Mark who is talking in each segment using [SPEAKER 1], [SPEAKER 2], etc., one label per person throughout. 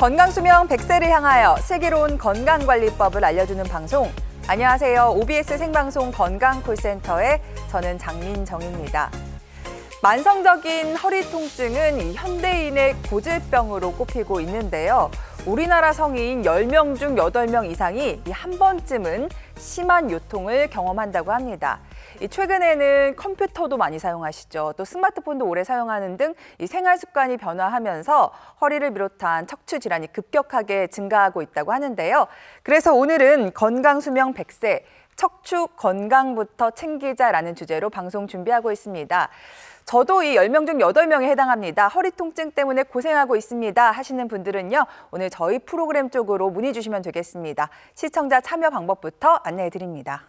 [SPEAKER 1] 건강수명 100세를 향하여 슬기로운 건강관리법을 알려주는 방송. 안녕하세요. OBS 생방송 건강콜센터의 저는 장민정입니다. 만성적인 허리 통증은 이 현대인의 고질병으로 꼽히고 있는데요. 우리나라 성인 10명 중 8명 이상이 한 번쯤은 심한 요통을 경험한다고 합니다. 최근에는 컴퓨터도 많이 사용하시죠. 또 스마트폰도 오래 사용하는 등 이 생활 습관이 변화하면서 허리를 비롯한 척추 질환이 급격하게 증가하고 있다고 하는데요. 그래서 오늘은 건강수명 100세, 척추 건강부터 챙기자라는 주제로 방송 준비하고 있습니다. 저도 이 10명 중 8명에 해당합니다. 허리 통증 때문에 고생하고 있습니다 하시는 분들은요. 오늘 저희 프로그램 쪽으로 문의 주시면 되겠습니다. 시청자 참여 방법부터 안내해 드립니다.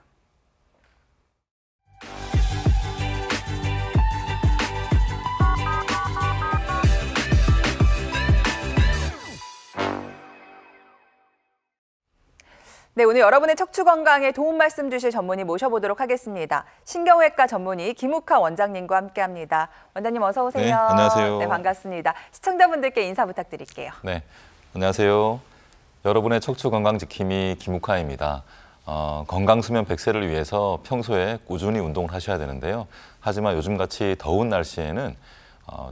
[SPEAKER 1] 네, 오늘 여러분의 척추 건강에 도움 말씀 주실 전문의 모셔보도록 하겠습니다. 신경외과 전문의 김욱하 원장님과 함께합니다. 원장님 어서 오세요.
[SPEAKER 2] 네, 안녕하세요.
[SPEAKER 1] 네, 반갑습니다. 시청자분들께 인사 부탁드릴게요.
[SPEAKER 2] 네, 안녕하세요. 여러분의 척추 건강 지킴이 김욱하입니다. 건강수명 100세를 위해서 평소에 꾸준히 운동을 하셔야 되는데요. 하지만 요즘같이 더운 날씨에는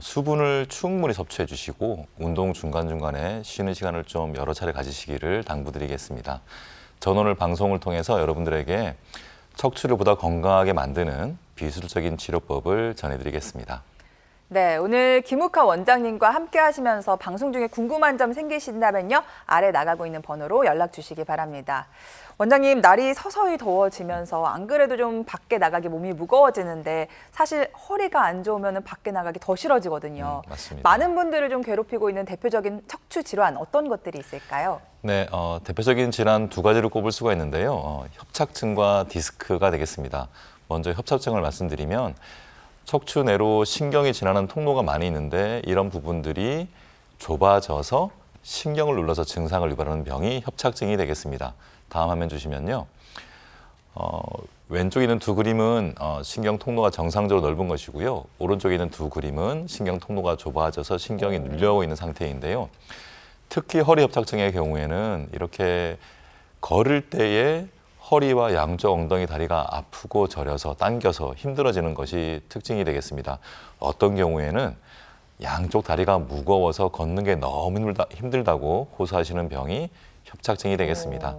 [SPEAKER 2] 수분을 충분히 섭취해 주시고 운동 중간중간에 쉬는 시간을 좀 여러 차례 가지시기를 당부드리겠습니다. 전 오늘 방송을 통해서 여러분들에게 척추를 보다 건강하게 만드는 비술적인 치료법을 전해드리겠습니다.
[SPEAKER 1] 네, 오늘 김욱하 원장님과 함께 하시면서 방송 중에 궁금한 점 생기신다면요. 아래 나가고 있는 번호로 연락 주시기 바랍니다. 원장님, 날이 서서히 더워지면서 안 그래도 좀 밖에 나가기 몸이 무거워지는데 사실 허리가 안 좋으면 밖에 나가기 더 싫어지거든요.
[SPEAKER 2] 맞습니다.
[SPEAKER 1] 많은 분들을 좀 괴롭히고 있는 대표적인 척추 질환 어떤 것들이 있을까요?
[SPEAKER 2] 네, 대표적인 질환 두 가지를 꼽을 수가 있는데요. 협착증과 디스크가 되겠습니다. 먼저 협착증을 말씀드리면 척추 내로 신경이 지나는 통로가 많이 있는데 이런 부분들이 좁아져서 신경을 눌러서 증상을 유발하는 병이 협착증이 되겠습니다. 다음 화면 주시면요. 왼쪽에 있는 두 그림은 신경 통로가 정상적으로 넓은 것이고요. 오른쪽에 있는 두 그림은 신경 통로가 좁아져서 신경이 눌려 있는 상태인데요. 특히 허리 협착증의 경우에는 이렇게 걸을 때에 허리와 양쪽 엉덩이 다리가 아프고 저려서 당겨서 힘들어지는 것이 특징이 되겠습니다. 어떤 경우에는 양쪽 다리가 무거워서 걷는 게 너무 힘들다고 호소하시는 병이 협착증이 되겠습니다.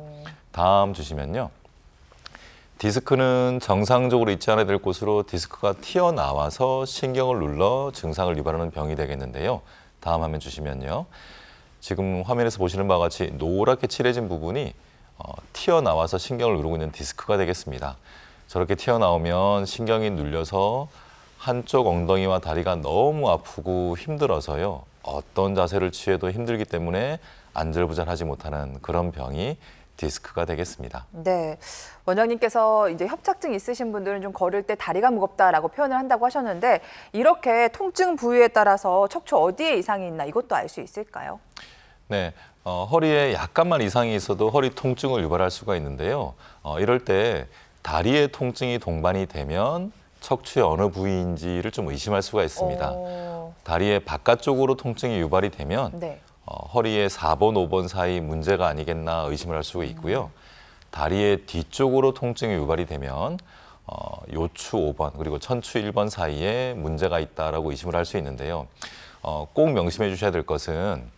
[SPEAKER 2] 다음 주시면요. 디스크는 정상적으로 있지 않아야 될 곳으로 디스크가 튀어나와서 신경을 눌러 증상을 유발하는 병이 되겠는데요. 다음 화면 주시면요. 지금 화면에서 보시는 바와 같이 노랗게 칠해진 부분이 튀어나와서 신경을 누르고 있는 디스크가 되겠습니다. 저렇게 튀어나오면 신경이 눌려서 한쪽 엉덩이와 다리가 너무 아프고 힘들어서요. 어떤 자세를 취해도 힘들기 때문에 안절부절하지 못하는 그런 병이 디스크가 되겠습니다.
[SPEAKER 1] 네, 원장님께서 이제 협착증 있으신 분들은 좀 걸을 때 다리가 무겁다라고 표현을 한다고 하셨는데 이렇게 통증 부위에 따라서 척추 어디에 이상이 있나 이것도 알 수 있을까요?
[SPEAKER 2] 네, 허리에 약간만 이상이 있어도 허리 통증을 유발할 수가 있는데요. 이럴 때 다리의 통증이 동반이 되면 척추의 어느 부위인지를 좀 의심할 수가 있습니다. 다리의 바깥쪽으로 통증이 유발이 되면
[SPEAKER 1] 네.
[SPEAKER 2] 허리의 4번, 5번 사이 문제가 아니겠나 의심을 할 수가 있고요. 다리의 뒤쪽으로 통증이 유발이 되면 요추 5번 그리고 천추 1번 사이에 문제가 있다라고 의심을 할 수 있는데요. 꼭 명심해 주셔야 될 것은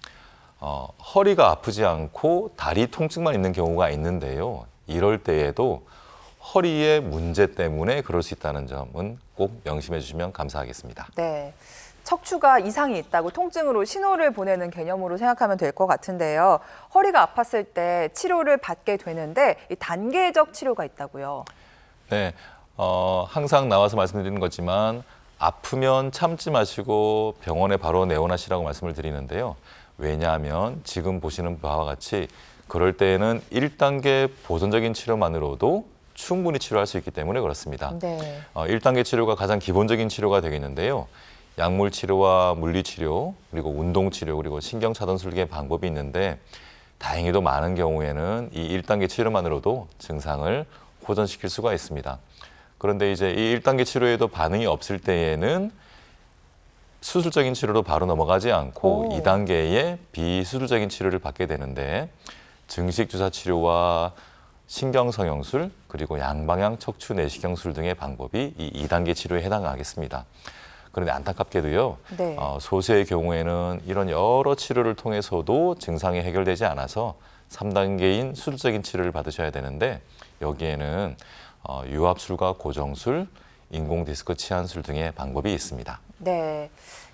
[SPEAKER 2] 허리가 아프지 않고 다리 통증만 있는 경우가 있는데요. 이럴 때에도 허리의 문제 때문에 그럴 수 있다는 점은 꼭 명심해 주시면 감사하겠습니다.
[SPEAKER 1] 네. 척추가 이상이 있다고 통증으로 신호를 보내는 개념으로 생각하면 될 것 같은데요. 허리가 아팠을 때 치료를 받게 되는데 이 단계적 치료가 있다고요.
[SPEAKER 2] 네, 항상 나와서 말씀드리는 거지만 아프면 참지 마시고 병원에 바로 내원하시라고 말씀을 드리는데요. 왜냐하면 지금 보시는 바와 같이 그럴 때에는 1단계 보존적인 치료만으로도 충분히 치료할 수 있기 때문에 그렇습니다.
[SPEAKER 1] 네.
[SPEAKER 2] 1단계 치료가 가장 기본적인 치료가 되겠는데요. 약물 치료와 물리 치료, 그리고 운동 치료, 그리고 신경 차단 술기의 방법이 있는데 다행히도 많은 경우에는 이 1단계 치료만으로도 증상을 호전시킬 수가 있습니다. 그런데 이제 이 1단계 치료에도 반응이 없을 때에는 수술적인 치료로 바로 넘어가지 않고
[SPEAKER 1] 오.
[SPEAKER 2] 2단계의 비수술적인 치료를 받게 되는데 증식 주사 치료와 신경성형술 그리고 양방향 척추 내시경술 등의 방법이 이 2단계 치료에 해당하겠습니다. 그런데 안타깝게도요.
[SPEAKER 1] 네.
[SPEAKER 2] 소수의 경우에는 이런 여러 치료를 통해서도 증상이 해결되지 않아서 3단계인 수술적인 치료를 받으셔야 되는데 여기에는 유압술과 고정술, 인공 디스크 치환술 등의 방법이 있습니다.
[SPEAKER 1] 네.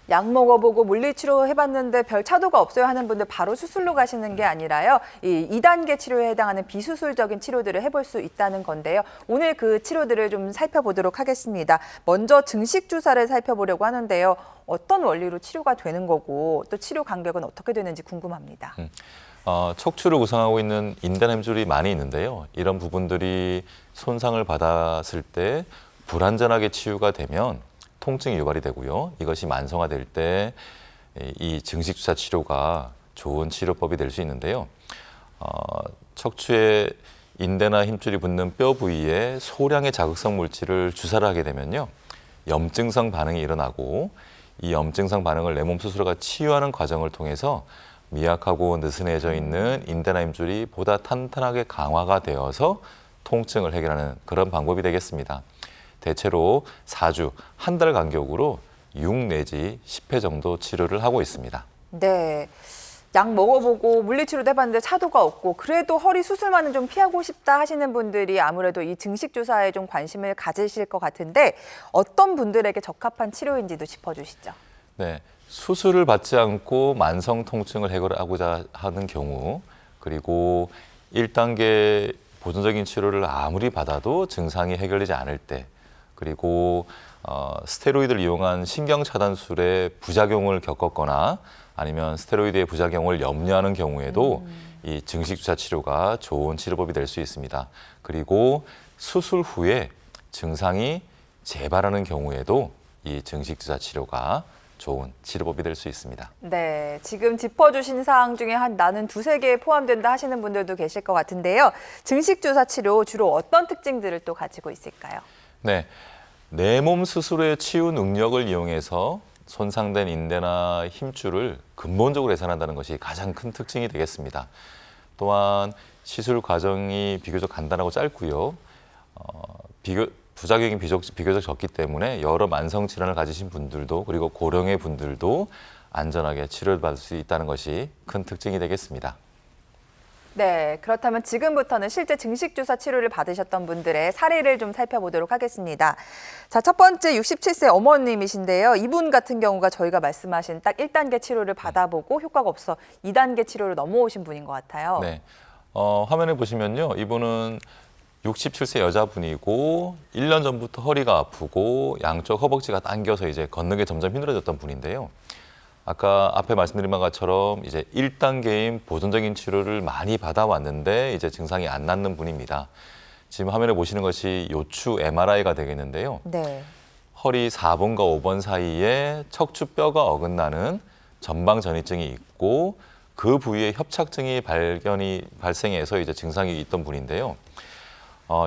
[SPEAKER 1] 약 먹어보고 물리치료 해봤는데 별 차도가 없어요 하는 분들 바로 수술로 가시는 게 아니라요. 이 2단계 치료에 해당하는 비수술적인 치료들을 해볼 수 있다는 건데요. 오늘 그 치료들을 좀 살펴보도록 하겠습니다. 먼저 증식 주사를 살펴보려고 하는데요. 어떤 원리로 치료가 되는 거고 또 치료 간격은 어떻게 되는지 궁금합니다.
[SPEAKER 2] 척추를 구성하고 있는 인대나 힘줄이 많이 있는데요. 이런 부분들이 손상을 받았을 때 불완전하게 치유가 되면 통증이 유발이 되고요. 이것이 만성화될 때 이 증식주사 치료가 좋은 치료법이 될 수 있는데요. 척추에 인대나 힘줄이 붙는 뼈 부위에 소량의 자극성 물질을 주사를 하게 되면요. 염증성 반응이 일어나고 이 염증성 반응을 내 몸 스스로가 치유하는 과정을 통해서 미약하고 느슨해져 있는 인대나 힘줄이 보다 탄탄하게 강화가 되어서 통증을 해결하는 그런 방법이 되겠습니다. 대체로 4주, 한 달 간격으로 6 내지 10회 정도 치료를 하고 있습니다.
[SPEAKER 1] 네. 약 먹어보고 물리치료도 해봤는데 차도가 없고 그래도 허리 수술만은 좀 피하고 싶다 하시는 분들이 아무래도 이 증식 주사에 좀 관심을 가지실 것 같은데 어떤 분들에게 적합한 치료인지도 짚어주시죠.
[SPEAKER 2] 네, 수술을 받지 않고 만성 통증을 해결하고자 하는 경우 그리고 1단계 보존적인 치료를 아무리 받아도 증상이 해결되지 않을 때 그리고 스테로이드를 이용한 신경차단술의 부작용을 겪었거나 아니면 스테로이드의 부작용을 염려하는 경우에도 이 증식주사 치료가 좋은 치료법이 될 수 있습니다. 그리고 수술 후에 증상이 재발하는 경우에도 이 증식주사 치료가 좋은 치료법이 될 수 있습니다.
[SPEAKER 1] 네, 지금 짚어주신 사항 중에 나는 2~3개에 포함된다 하시는 분들도 계실 것 같은데요. 증식 주사 치료 주로 어떤 특징들을 또 가지고 있을까요?
[SPEAKER 2] 네, 내 몸 스스로의 치유 능력을 이용해서 손상된 인대나 힘줄을 근본적으로 개선한다는 것이 가장 큰 특징이 되겠습니다. 또한 시술 과정이 비교적 간단하고 짧고요. 부작용이 비교적 적기 때문에 여러 만성 질환을 가지신 분들도 그리고 고령의 분들도 안전하게 치료를 받을 수 있다는 것이 큰 특징이 되겠습니다.
[SPEAKER 1] 네, 그렇다면 지금부터는 실제 증식 주사 치료를 받으셨던 분들의 사례를 좀 살펴보도록 하겠습니다. 자, 첫 번째 67세 어머님이신데요. 이분 같은 경우가 저희가 말씀하신 딱 1단계 치료를 받아보고 효과가 없어 2단계 치료로 넘어오신 분인 것 같아요.
[SPEAKER 2] 네, 화면에 보시면요. 이분은 67세 여자분이고 1년 전부터 허리가 아프고 양쪽 허벅지가 당겨서 이제 걷는 게 점점 힘들어졌던 분인데요. 아까 앞에 말씀드린 것처럼 이제 1단계인 보존적인 치료를 많이 받아왔는데 이제 증상이 안 낫는 분입니다. 지금 화면에 보시는 것이 요추 MRI가 되겠는데요.
[SPEAKER 1] 네.
[SPEAKER 2] 허리 4번과 5번 사이에 척추뼈가 어긋나는 전방전이증이 있고 그 부위에 협착증이 발생해서 이제 증상이 있던 분인데요.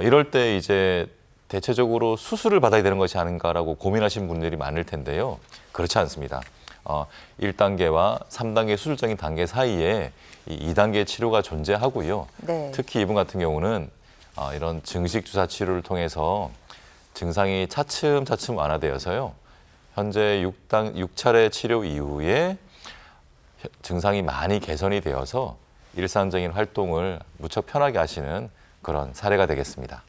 [SPEAKER 2] 이럴 때 이제 대체적으로 수술을 받아야 되는 것이 아닌가라고 고민하시는 분들이 많을 텐데요. 그렇지 않습니다. 1단계와 3단계 수술적인 단계 사이에 이 2단계 치료가 존재하고요.
[SPEAKER 1] 네.
[SPEAKER 2] 특히 이분 같은 경우는 이런 증식 주사 치료를 통해서 증상이 차츰차츰 완화되어서요. 현재 6차례 치료 이후에 증상이 많이 개선이 되어서 일상적인 활동을 무척 편하게 하시는 그런 사례가 되겠습니다.